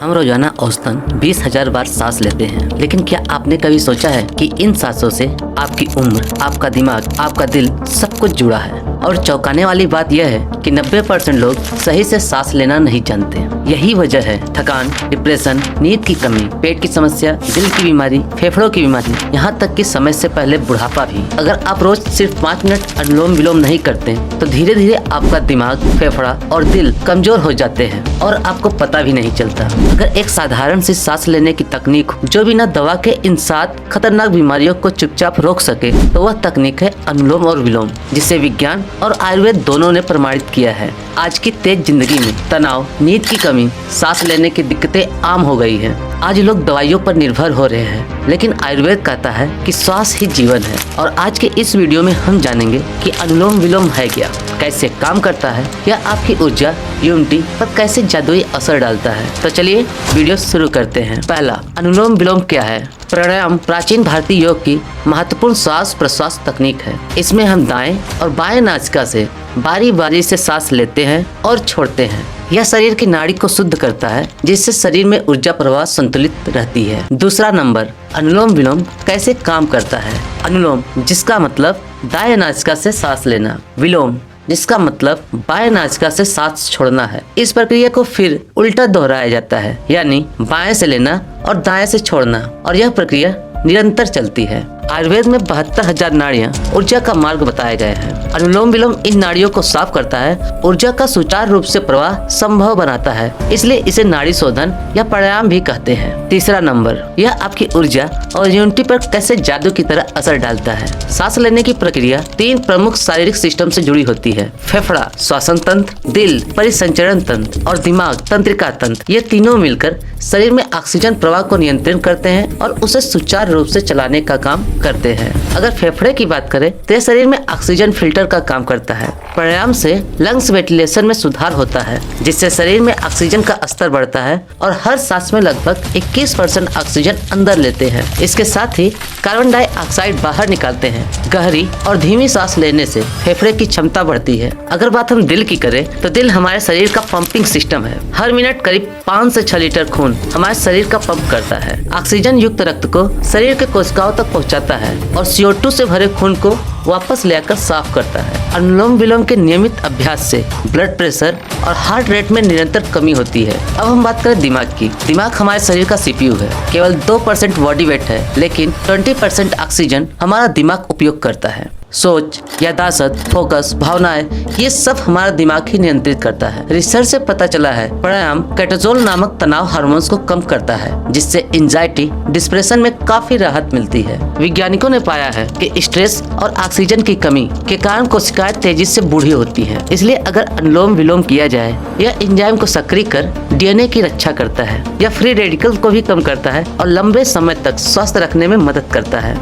हम रोजाना औसतन 20,000 बार सांस लेते हैं, लेकिन क्या आपने कभी सोचा है कि इन सांसों से आपकी उम्र, आपका दिमाग, आपका दिल सब कुछ जुड़ा है। और चौंकाने वाली बात यह है कि 90% लोग सही से सांस लेना नहीं जानते। यही वजह है थकान, डिप्रेशन, नींद की कमी, पेट की समस्या, दिल की बीमारी, फेफड़ों की बीमारी, यहाँ तक कि समय से पहले बुढ़ापा भी। अगर आप रोज सिर्फ 5 मिनट अनुलोम विलोम नहीं करते तो धीरे धीरे आपका दिमाग, फेफड़ा और दिल कमजोर हो जाते हैं और आपको पता भी नहीं चलता। अगर एक साधारण सी सांस लेने की तकनीक हो जो बिना दवा के इन 7 खतरनाक बीमारियों को चुपचाप रोक सके तो वह तकनीक है अनुलोम और विलोम, जिसे विज्ञान और आयुर्वेद दोनों ने प्रमाणित किया है। आज की तेज जिंदगी में तनाव, नींद की कमी, सांस लेने की दिक्कतें आम हो गई हैं। आज लोग दवाइयों पर निर्भर हो रहे हैं, लेकिन आयुर्वेद कहता है कि श्वास ही जीवन है। और आज के इस वीडियो में हम जानेंगे कि अनुलोम विलोम है क्या, कैसे काम करता है, या आपकी ऊर्जा, इम्यूनिटी पर कैसे जादुई असर डालता है। तो चलिए वीडियो शुरू करते हैं। पहला, अनुलोम विलोम क्या है? प्राणायाम प्राचीन भारतीय योग की महत्वपूर्ण श्वास प्रश्वास तकनीक है। इसमें हम दाएं और बाएं नासिका से बारी बारी से सांस लेते हैं और छोड़ते हैं। यह शरीर की नाड़ी को शुद्ध करता है, जिससे शरीर में ऊर्जा प्रवाह संतुलित रहती है। दूसरा नंबर, अनुलोम विलोम कैसे काम करता है? अनुलोम, जिसका मतलब दाएं नासिका से सांस लेना, विलोम जिसका मतलब बाएं नासिका से सांस छोड़ना है। इस प्रक्रिया को फिर उल्टा दोहराया जाता है, यानी बाएं से लेना और दाएं से छोड़ना, और यह प्रक्रिया निरंतर चलती है। आयुर्वेद में 72,000 नाड़ियाँ ऊर्जा का मार्ग बताए गए हैं। अनुलोम विलोम इन नाड़ियों को साफ करता है, ऊर्जा का सुचारू रूप से प्रवाह संभव बनाता है, इसलिए इसे नाड़ी शोधन या प्राणायाम भी कहते हैं। तीसरा नंबर, यह आपकी ऊर्जा और इम्यूनिटी पर कैसे जादू की तरह असर डालता है। सांस लेने की प्रक्रिया 3 प्रमुख शारीरिक सिस्टम से जुड़ी होती है: फेफड़ा, श्वसन तंत्र, दिल, परिसंचरण तंत्र, और दिमाग, तंत्रिका तंत्र। ये तीनों मिलकर शरीर में ऑक्सीजन प्रवाह को नियंत्रित करते हैं और उसे सुचारू रूप से चलाने का काम करते हैं। अगर फेफड़े की बात करें तो यह शरीर में ऑक्सीजन फिल्टर का काम करता है। प्राणायाम से लंग्स वेंटिलेशन में सुधार होता है, जिससे शरीर में ऑक्सीजन का स्तर बढ़ता है और हर सांस में लगभग 21% ऑक्सीजन अंदर लेते हैं। इसके साथ ही कार्बन डाइऑक्साइड बाहर निकालते हैं। गहरी और धीमी सांस लेने से फेफड़े की क्षमता बढ़ती है। अगर बात हम दिल की करें तो दिल हमारे शरीर का पंपिंग सिस्टम है। हर मिनट करीब 5 से 6 लीटर खून हमारे शरीर का पंप करता है। ऑक्सीजन युक्त रक्त को शरीर के कोशिकाओं तक पहुंचाता है और CO2 से भरे खून को वापस लेकर साफ करता है। अनुलोम विलोम के नियमित अभ्यास से ब्लड प्रेशर और हार्ट रेट में निरंतर कमी होती है। अब हम बात करें दिमाग की। दिमाग हमारे शरीर का CPU है। केवल 2% बॉडी वेट है, लेकिन 20% ऑक्सीजन हमारा दिमाग उपयोग करता है। सोच, याददाश्त, फोकस, भावनाएं, ये सब हमारा दिमाग ही नियंत्रित करता है। रिसर्च से पता चला है प्राणायाम कोर्टिसोल नामक तनाव हार्मोन्स को कम करता है, जिससे एंजाइटी, डिप्रेशन में काफी राहत मिलती है। वैज्ञानिकों ने पाया है कि स्ट्रेस और ऑक्सीजन की कमी के कारण कोशिकाएं तेजी से बूढ़ी होती है। इसलिए अगर अनुलोम विलोम किया जाए, यह एंजाइम को सक्रिय कर DNA की रक्षा करता है, यह फ्री रेडिकल को भी कम करता है और लंबे समय तक स्वस्थ रखने में मदद करता है।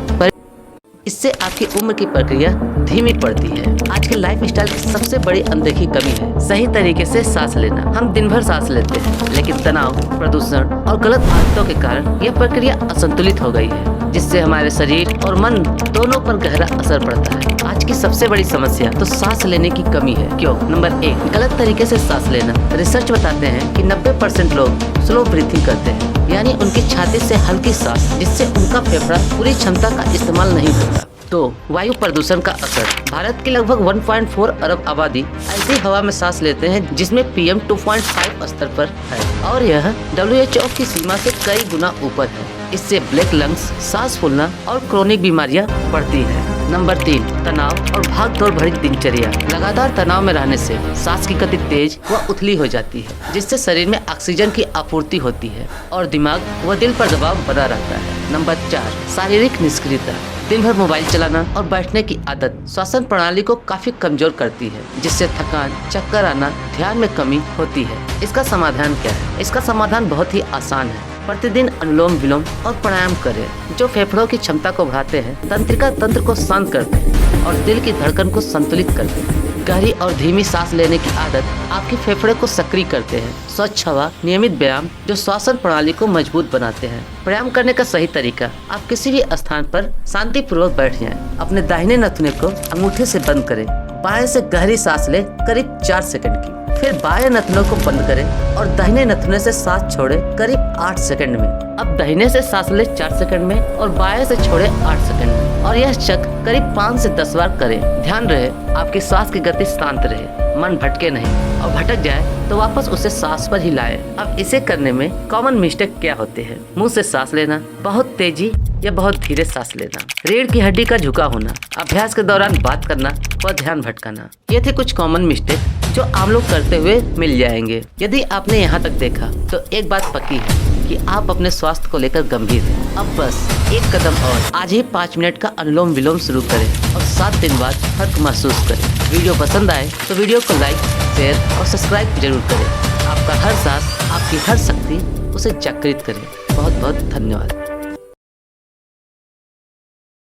इससे आपकी उम्र की प्रक्रिया धीमी पड़ती है। आज के लाइफ स्टाइल की सबसे बड़ी अनदेखी कमी है सही तरीके से सांस लेना। हम दिन भर सांस लेते हैं, लेकिन तनाव, प्रदूषण और गलत आदतों के कारण यह प्रक्रिया असंतुलित हो गई है, जिससे हमारे शरीर और मन दोनों पर गहरा असर पड़ता है। आज की सबसे बड़ी समस्या तो सांस लेने की कमी है। क्यों? नंबर 1, गलत तरीके से सांस लेना। रिसर्च बताते हैं कि 90% लोग स्लो ब्रीथिंग करते हैं, यानी उनकी छाती से हल्की सांस, जिससे उनका फेफड़ा पूरी क्षमता का इस्तेमाल नहीं करता। तो वायु प्रदूषण का असर। भारत की लगभग 1.4 अरब आबादी ऐसी हवा में सांस लेते हैं जिसमें PM 2.5 स्तर पर है, और यह WHO की सीमा से कई गुना ऊपर है। इससे ब्लैक लंग्स, सांस फूलना और क्रोनिक बीमारियां बढ़ती हैं। नंबर 3, तनाव और भाग दौड़ भरी दिनचर्या। लगातार तनाव में रहने से सांस की गति तेज व उथली हो जाती है, जिससे शरीर में ऑक्सीजन की आपूर्ति होती है और दिमाग व दिल पर दबाव बना रहता है। नंबर 4, शारीरिक निष्क्रियता। दिन भर मोबाइल चलाना और बैठने की आदत श्वसन प्रणाली को काफी कमजोर करती है, जिससे थकान, चक्कर आना, ध्यान में कमी होती है। इसका समाधान क्या है? इसका समाधान बहुत ही आसान है। प्रतिदिन अनुलोम विलोम और प्राणायाम करें, जो फेफड़ों की क्षमता को बढ़ाते हैं, तंत्रिका तंत्र को शांत करते हैं और दिल की धड़कन को संतुलित करते हैं। गहरी और धीमी सांस लेने की आदत आपके फेफड़े को सक्रिय करते हैं। स्वच्छ हवा, नियमित व्यायाम जो श्वसन प्रणाली को मजबूत बनाते हैं। प्राणायाम करने का सही तरीका, आप किसी भी स्थान पर शांतिपूर्वक बैठ जाएं। अपने दाहिने नथुने को अंगूठे से बंद करें। बाएं से गहरी सांस लें, करीब 4 सेकंड की। फिर बाएं नथनों को बंद करें और दाहिने नथुने से सांस छोड़े करीब 8 सेकंड में। अब दाहिने से सांस ले 4 सेकंड में और बाएं से छोड़े 8 सेकंड में, और यह चक्र करीब 5 से 10 बार करें। ध्यान रहे आपकी सांस की गति शांत रहे, मन भटके नहीं, और भटक जाए तो वापस उसे सांस पर ही लाए। अब इसे करने में कॉमन मिस्टेक क्या होते हैं? मुंह से सांस लेना, बहुत तेजी या बहुत धीरे सांस लेना, रीढ़ की हड्डी का झुका होना, अभ्यास के दौरान बात करना व ध्यान भटकाना। ये थे कुछ कॉमन मिस्टेक जो आम लोग करते हुए मिल जाएंगे। यदि आपने यहाँ तक देखा तो एक बात पक्की है कि आप अपने स्वास्थ्य को लेकर गंभीर हैं। अब बस एक कदम और, आज ही 5 मिनट का अनुलोम विलोम शुरू करें और 7 दिन बाद फर्क महसूस करें। वीडियो पसंद आए तो वीडियो को लाइक, शेयर और सब्सक्राइब जरूर करें। आपका हर सांस, आपकी हर शक्ति उसे जागृत करे। बहुत बहुत धन्यवाद।